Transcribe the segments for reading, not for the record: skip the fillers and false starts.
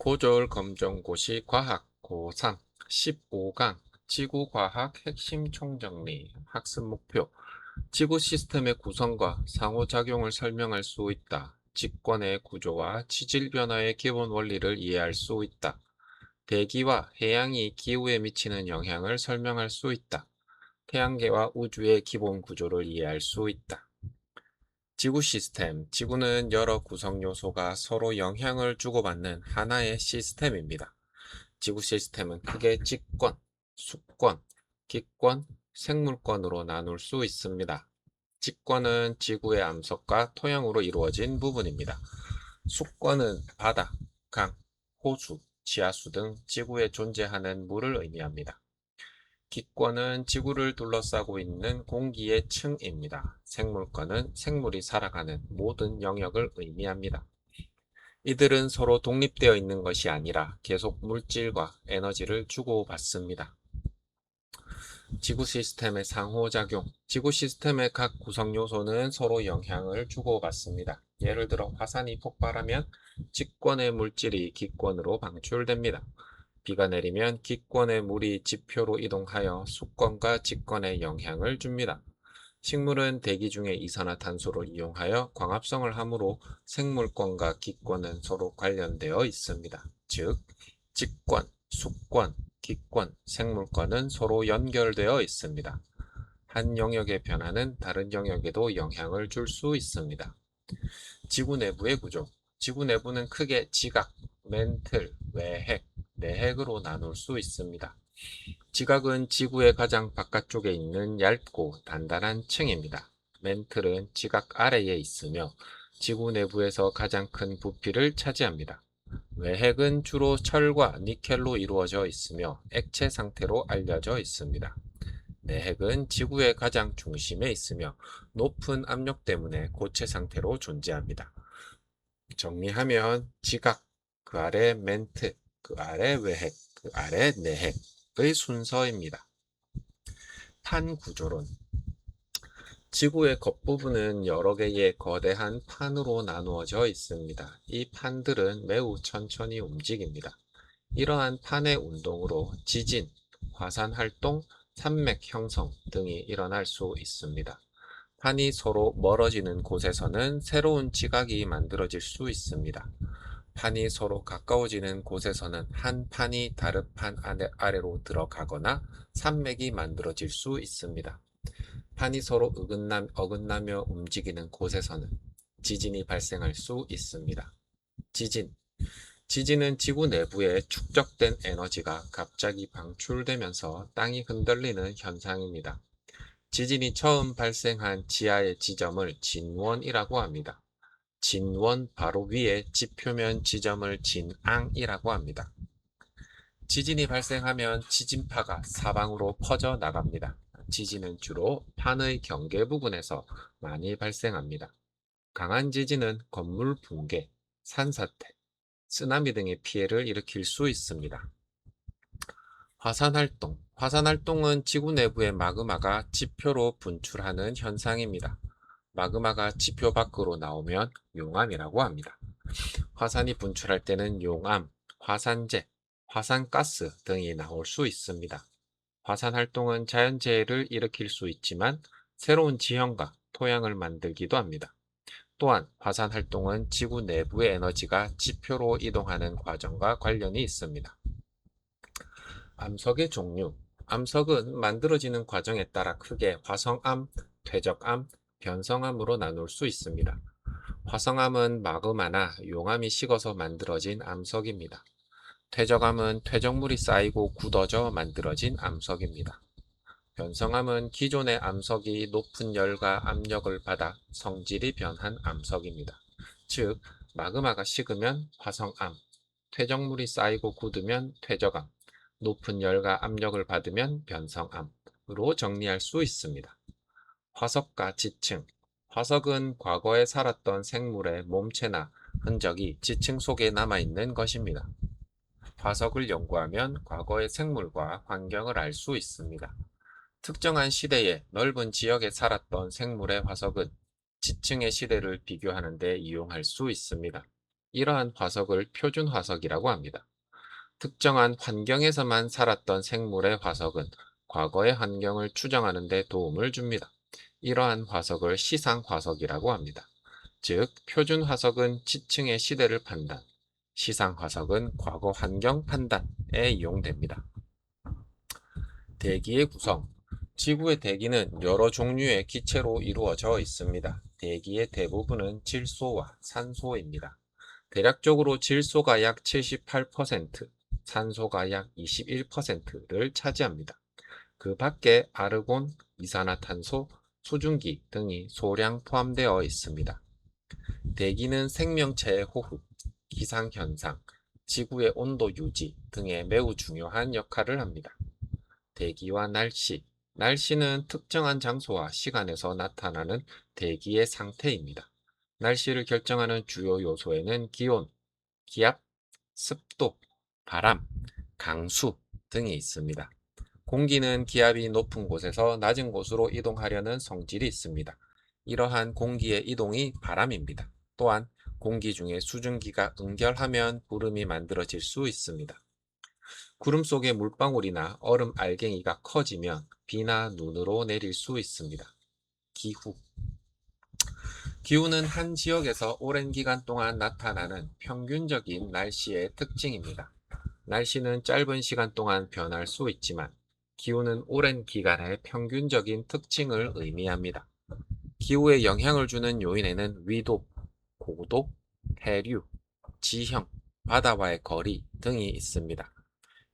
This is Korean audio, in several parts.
고졸 검정고시 과학 고3 15강 지구과학 핵심 총정리 학습 목표 지구 시스템의 구성과 상호작용을 설명할 수 있다. 직권의 구조와 지질 변화의 기본 원리를 이해할 수 있다. 대기와 해양이 기후에 미치는 영향을 설명할 수 있다. 태양계와 우주의 기본 구조를 이해할 수 있다. 지구 시스템. 지구는 여러 구성 요소가 서로 영향을 주고받는 하나의 시스템입니다. 지구 시스템은 크게 직권, 수권, 기권, 생물권으로 나눌 수 있습니다. 직권은 지구의 암석과 토양으로 이루어진 부분입니다. 수권은 바다, 강, 호수, 지하수 등 지구에 존재하는 물을 의미합니다. 기권은 지구를 둘러싸고 있는 공기의 층입니다. 생물권은 생물이 살아가는 모든 영역을 의미합니다. 이들은 서로 독립되어 있는 것이 아니라 계속 물질과 에너지를 주고받습니다. 지구 시스템의 상호작용. 지구 시스템의 각 구성 요소는 서로 영향을 주고받습니다. 예를 들어 화산이 폭발하면 직권의 물질이 기권으로 방출됩니다. 비가 내리면 기권의 물이 지표로 이동하여 수권과 직권에 영향을 줍니다. 식물은 대기 중에 이산화탄소를 이용하여 광합성을 하므로 생물권과 기권은 서로 관련되어 있습니다. 즉, 직권, 수권, 기권, 생물권은 서로 연결되어 있습니다. 한 영역의 변화는 다른 영역에도 영향을 줄 수 있습니다. 지구 내부의 구조. 지구 내부는 크게 지각, 멘틀, 외핵, 내핵으로 나눌 수 있습니다. 지각은 지구의 가장 바깥쪽에 있는 얇고 단단한 층입니다. 멘틀은 지각 아래에 있으며 지구 내부에서 가장 큰 부피를 차지합니다. 외핵은 주로 철과 니켈로 이루어져 있으며 액체 상태로 알려져 있습니다. 내핵은 지구의 가장 중심에 있으며 높은 압력 때문에 고체 상태로 존재합니다. 정리하면 지각, 그 아래 멘트, 그 아래 외핵, 그 아래 내핵의 순서입니다. 판 구조론. 지구의 겉부분은 여러 개의 거대한 판으로 나누어져 있습니다. 이 판들은 매우 천천히 움직입니다. 이러한 판의 운동으로 지진, 화산 활동, 산맥 형성 등이 일어날 수 있습니다. 판이 서로 멀어지는 곳에서는 새로운 지각이 만들어질 수 있습니다. 판이 서로 가까워지는 곳에서는 한 판이 다른 판 아래로 들어가거나 산맥이 만들어질 수 있습니다. 판이 서로 어긋나며 움직이는 곳에서는 지진이 발생할 수 있습니다. 지진. 지진은 지구 내부에 축적된 에너지가 갑자기 방출되면서 땅이 흔들리는 현상입니다. 지진이 처음 발생한 지하의 지점을 진원이라고 합니다. 진원 바로 위에 지표면 지점을 진앙이라고 합니다. 지진이 발생하면 지진파가 사방으로 퍼져 나갑니다. 지진은 주로 판의 경계 부분에서 많이 발생합니다. 강한 지진은 건물 붕괴, 산사태, 쓰나미 등의 피해를 일으킬 수 있습니다. 화산활동. 화산활동은 지구 내부의 마그마가 지표로 분출하는 현상입니다. 마그마가 지표 밖으로 나오면 용암이라고 합니다. 화산이 분출할 때는 용암, 화산재, 화산가스 등이 나올 수 있습니다. 화산활동은 자연재해를 일으킬 수 있지만 새로운 지형과 토양을 만들기도 합니다. 또한 화산활동은 지구 내부의 에너지가 지표로 이동하는 과정과 관련이 있습니다. 암석의 종류. 암석은 만들어지는 과정에 따라 크게 화성암, 퇴적암, 변성암으로 나눌 수 있습니다. 화성암은 마그마나 용암이 식어서 만들어진 암석입니다. 퇴적암은 퇴적물이 쌓이고 굳어져 만들어진 암석입니다. 변성암은 기존의 암석이 높은 열과 압력을 받아 성질이 변한 암석입니다. 즉, 마그마가 식으면 화성암, 퇴적물이 쌓이고 굳으면 퇴적암, 높은 열과 압력을 받으면 변성암으로 정리할 수 있습니다. 화석과 지층. 화석은 과거에 살았던 생물의 몸체나 흔적이 지층 속에 남아있는 것입니다. 화석을 연구하면 과거의 생물과 환경을 알 수 있습니다. 특정한 시대에 넓은 지역에 살았던 생물의 화석은 지층의 시대를 비교하는 데 이용할 수 있습니다. 이러한 화석을 표준 화석이라고 합니다. 특정한 환경에서만 살았던 생물의 화석은 과거의 환경을 추정하는 데 도움을 줍니다. 이러한 화석을 시상 화석이라고 합니다. 즉, 표준 화석은 지층의 시대를 판단, 시상 화석은 과거 환경 판단에 이용됩니다. 대기의 구성. 지구의 대기는 여러 종류의 기체로 이루어져 있습니다. 대기의 대부분은 질소와 산소입니다. 대략적으로 질소가 약 78%, 산소가 약 21%를 차지합니다. 그 밖에 아르곤, 이산화탄소, 수증기 등이 소량 포함되어 있습니다. 대기는 생명체의 호흡, 기상현상, 지구의 온도 유지 등에 매우 중요한 역할을 합니다. 대기와 날씨. 날씨는 특정한 장소와 시간에서 나타나는 대기의 상태입니다. 날씨를 결정하는 주요 요소에는 기온, 기압, 습도, 바람, 강수 등이 있습니다. 공기는 기압이 높은 곳에서 낮은 곳으로 이동하려는 성질이 있습니다. 이러한 공기의 이동이 바람입니다. 또한 공기 중에 수증기가 응결하면 구름이 만들어질 수 있습니다. 구름 속의 물방울이나 얼음 알갱이가 커지면 비나 눈으로 내릴 수 있습니다. 기후. 기후는 한 지역에서 오랜 기간 동안 나타나는 평균적인 날씨의 특징입니다. 날씨는 짧은 시간 동안 변할 수 있지만 기후는 오랜 기간의 평균적인 특징을 의미합니다. 기후에 영향을 주는 요인에는 위도, 고도, 해류, 지형, 바다와의 거리 등이 있습니다.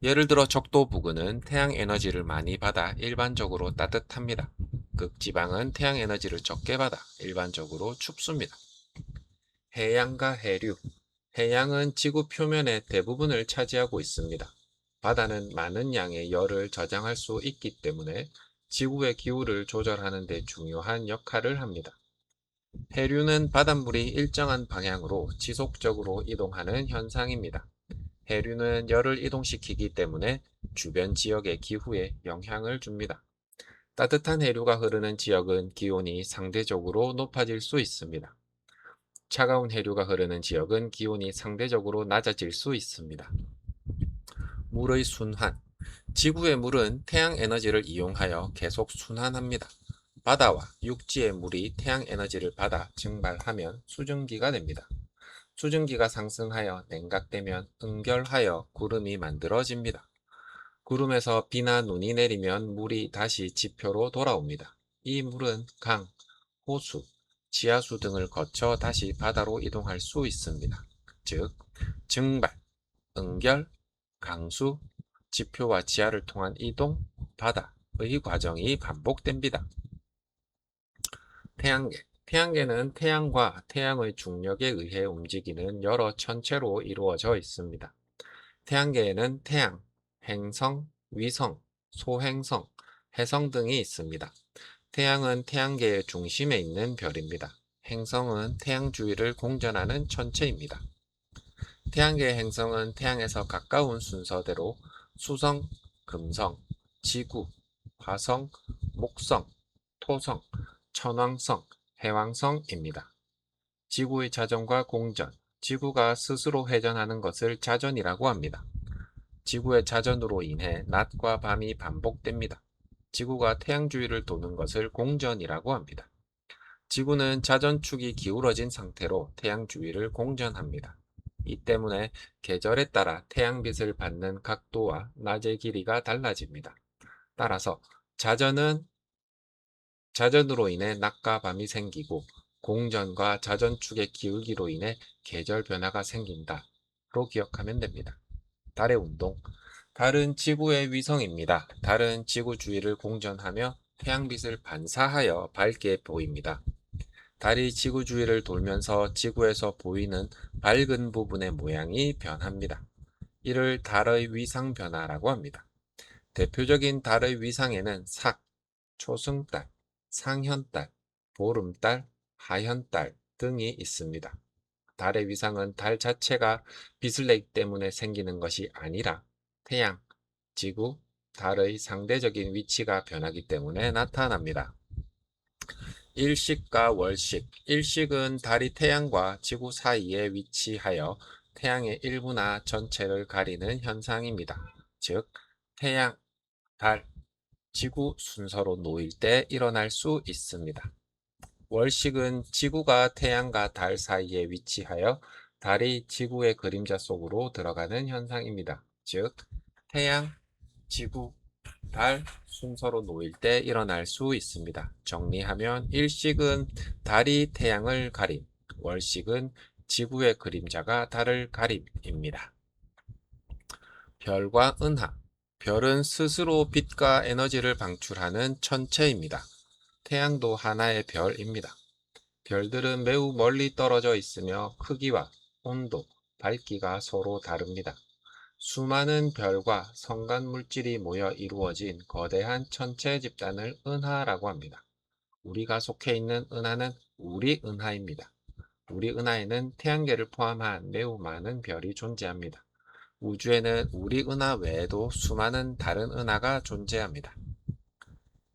예를 들어 적도 부근은 태양 에너지를 많이 받아 일반적으로 따뜻합니다. 극지방은 태양 에너지를 적게 받아 일반적으로 춥습니다. 해양과 해류. 해양은 지구 표면의 대부분을 차지하고 있습니다. 바다는 많은 양의 열을 저장할 수 있기 때문에 지구의 기후를 조절하는 데 중요한 역할을 합니다. 해류는 바닷물이 일정한 방향으로 지속적으로 이동하는 현상입니다. 해류는 열을 이동시키기 때문에 주변 지역의 기후에 영향을 줍니다. 따뜻한 해류가 흐르는 지역은 기온이 상대적으로 높아질 수 있습니다. 차가운 해류가 흐르는 지역은 기온이 상대적으로 낮아질 수 있습니다. 물의 순환. 지구의 물은 태양 에너지를 이용하여 계속 순환합니다. 바다와 육지의 물이 태양 에너지를 받아 증발하면 수증기가 됩니다. 수증기가 상승하여 냉각되면 응결하여 구름이 만들어집니다. 구름에서 비나 눈이 내리면 물이 다시 지표로 돌아옵니다. 이 물은 강, 호수, 지하수 등을 거쳐 다시 바다로 이동할 수 있습니다. 즉, 증발, 응결, 강수, 지표와 지하를 통한 이동, 바다의 과정이 반복됩니다. 태양계. 태양계는 태양과 태양의 중력에 의해 움직이는 여러 천체로 이루어져 있습니다. 태양계에는 태양, 행성, 위성, 소행성, 해성 등이 있습니다. 태양은 태양계의 중심에 있는 별입니다. 행성은 태양 주위를 공전하는 천체입니다. 태양계의 행성은 태양에서 가까운 순서대로 수성, 금성, 지구, 화성, 목성, 토성, 천왕성, 해왕성입니다. 지구의 자전과 공전. 지구가 스스로 회전하는 것을 자전이라고 합니다. 지구의 자전으로 인해 낮과 밤이 반복됩니다. 지구가 태양 주위를 도는 것을 공전이라고 합니다. 지구는 자전축이 기울어진 상태로 태양 주위를 공전합니다. 이 때문에 계절에 따라 태양빛을 받는 각도와 낮의 길이가 달라집니다. 따라서 자전으로 인해 낮과 밤이 생기고 공전과 자전축의 기울기로 인해 계절 변화가 생긴다로 기억하면 됩니다. 달의 운동. 달은 지구의 위성입니다. 달은 지구 주위를 공전하며 태양빛을 반사하여 밝게 보입니다. 달이 지구 주위를 돌면서 지구에서 보이는 밝은 부분의 모양이 변합니다. 이를 달의 위상 변화라고 합니다. 대표적인 달의 위상에는 삭, 초승달, 상현달, 보름달, 하현달 등이 있습니다. 달의 위상은 달 자체가 빛을 내기 때문에 생기는 것이 아니라 태양, 지구, 달의 상대적인 위치가 변하기 때문에 나타납니다. 일식과 월식. 일식은 달이 태양과 지구 사이에 위치하여 태양의 일부나 전체를 가리는 현상입니다. 즉, 태양, 달, 지구 순서로 놓일 때 일어날 수 있습니다. 월식은 지구가 태양과 달 사이에 위치하여 달이 지구의 그림자 속으로 들어가는 현상입니다. 즉, 태양, 지구, 달 순서로 놓일 때 일어날 수 있습니다. 정리하면 일식은 달이 태양을 가림, 월식은 지구의 그림자가 달을 가림입니다. 별과 은하. 별은 스스로 빛과 에너지를 방출하는 천체입니다. 태양도 하나의 별입니다. 별들은 매우 멀리 떨어져 있으며 크기와 온도, 밝기가 서로 다릅니다. 수많은 별과 성간 물질이 모여 이루어진 거대한 천체 집단을 은하라고 합니다. 우리가 속해 있는 은하는 우리 은하입니다. 우리 은하에는 태양계를 포함한 매우 많은 별이 존재합니다. 우주에는 우리 은하 외에도 수많은 다른 은하가 존재합니다.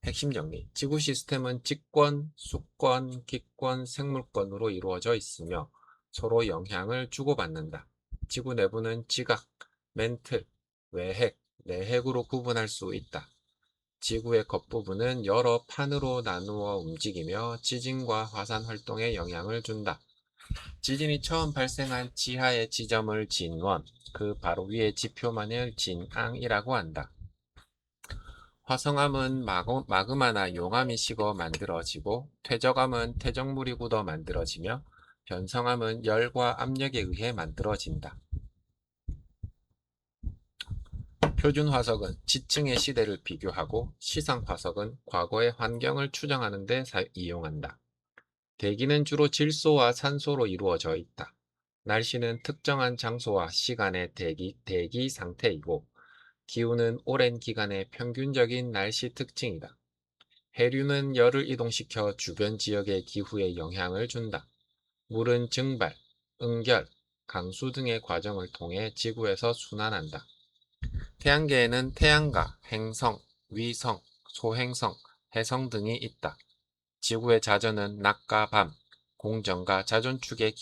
핵심 정리. 지구 시스템은 직권, 수권, 기권, 생물권으로 이루어져 있으며 서로 영향을 주고받는다. 지구 내부는 지각, 멘틀, 외핵, 내핵으로 구분할 수 있다. 지구의 겉부분은 여러 판으로 나누어 움직이며 지진과 화산 활동에 영향을 준다. 지진이 처음 발생한 지하의 지점을 진원, 그 바로 위의 지표만을 진앙이라고 한다. 화성암은 마그마나 용암이 식어 만들어지고 퇴적암은 퇴적물이 굳어 만들어지며 변성암은 열과 압력에 의해 만들어진다. 표준 화석은 지층의 시대를 비교하고 시상 화석은 과거의 환경을 추정하는 데 이용한다. 대기는 주로 질소와 산소로 이루어져 있다. 날씨는 특정한 장소와 시간의 대기 상태이고 기후는 오랜 기간의 평균적인 날씨 특징이다. 해류는 열을 이동시켜 주변 지역의 기후에 영향을 준다. 물은 증발, 응결, 강수 등의 과정을 통해 지구에서 순환한다. 태양계에는 태양과 행성, 위성, 소행성, 해성 등이 있다. 지구의 자전은 낮과 밤, 공전과 자전축의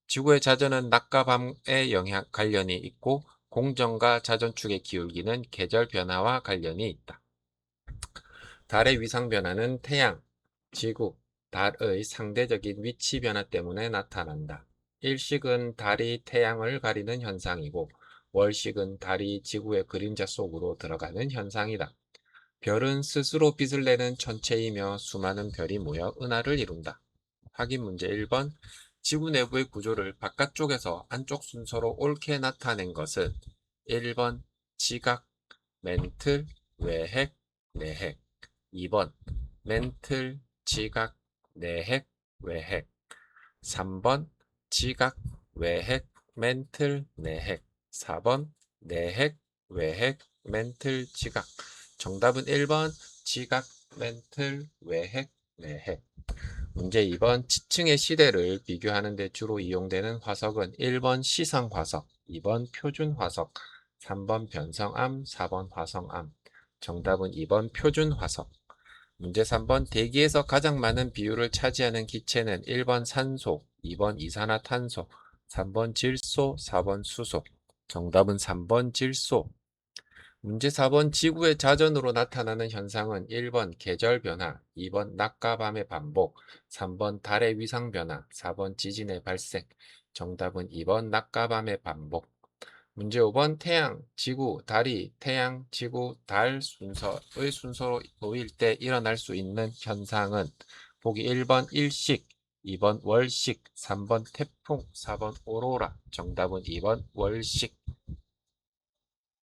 지구의 자전은 낮과 밤의 관련이 있고 공전과 자전축의 기울기는 계절 변화와 관련이 있다. 달의 위상 변화는 태양, 지구, 달의 상대적인 위치 변화 때문에 나타난다. 일식은 달이 태양을 가리는 현상이고 월식은 달이 지구의 그림자 속으로 들어가는 현상이다. 별은 스스로 빛을 내는 천체이며 수많은 별이 모여 은하를 이룬다. 확인 문제 1번. 지구 내부의 구조를 바깥쪽에서 안쪽 순서로 옳게 나타낸 것은 1번 지각, 멘틀, 외핵, 내핵. 2번 멘틀, 지각, 내핵, 외핵. 3번 지각, 외핵, 멘틀, 내핵. 4번 내핵, 외핵, 멘틀, 지각. 정답은 1번 지각, 멘틀, 외핵, 내핵. 문제 2번 지층의 시대를 비교하는 데 주로 이용되는 화석은 1번 시상화석, 2번 표준화석, 3번 변성암, 4번 화성암. 정답은 2번 표준화석. 문제 3번 대기에서 가장 많은 비율을 차지하는 기체는 1번 산소, 2번 이산화탄소, 3번 질소, 4번 수소. 정답은 3번 질소. 문제 4번 지구의 자전으로 나타나는 현상은 1번 계절 변화, 2번 낮과 밤의 반복, 3번 달의 위상 변화, 4번 지진의 발생. 정답은 2번 낮과 밤의 반복. 문제 5번 태양, 지구, 달이 태양, 지구, 달 순서의 순서로 놓일 때 일어날 수 있는 현상은 보기 1번 일식, 2번 월식, 3번 태풍, 4번 오로라. 정답은 2번 월식.